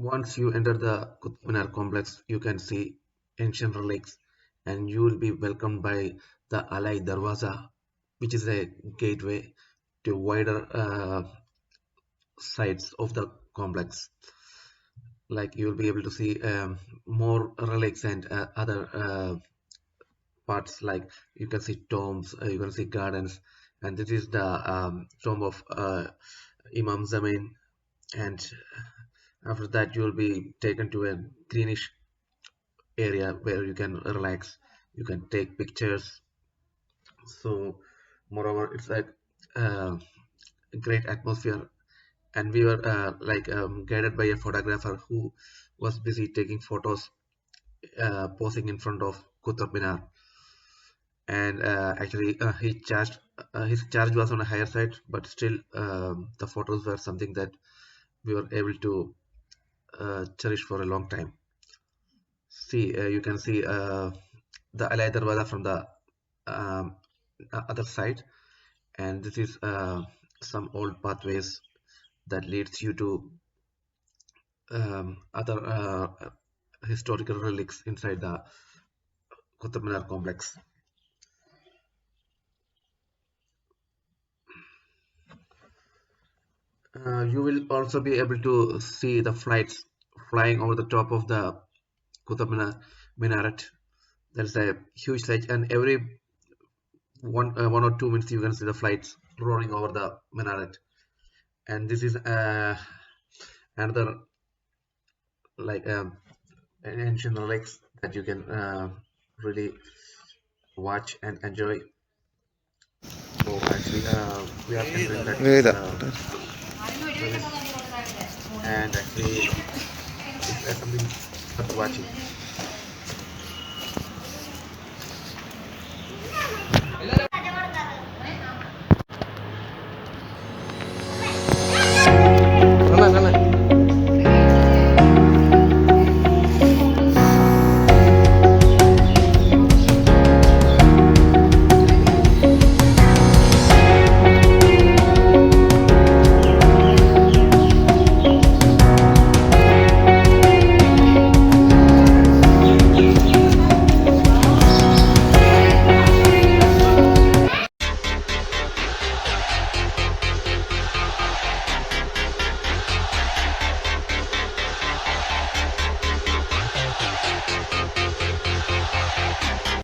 Once you enter the Qutub Minar complex, you can see ancient relics, and you will be welcomed by the Alai Darwaza, which is a gateway to wider sides of the complex. Like you will be able to see more relics and other parts, like you can see tombs, you can see gardens, and this is the tomb of Imam Zamin. And after that, you will be taken to a greenish area where you can relax, you can take pictures. So moreover, it's like uh, a great atmosphere, and we were guided by a photographer who was busy taking photos, posing in front of Qutub Minar. And actually he charged his charge was on a higher side, but still the photos were something that we were able to cherish for a long time. See, you can see the Alai Darwaza from the um, other side, and this is some old pathways that leads you to other historical relics inside the Qutub Minar complex. You will also be able to see the flights flying over the top of the Qutub Minaret. There's a huge sight, and every 1 or 2 minutes you can see the flights roaring over the minaret. And this is another like ancient relics that you can really watch and enjoy. So actually, we are entering that Veda. premise, and actually, it's something worth watching.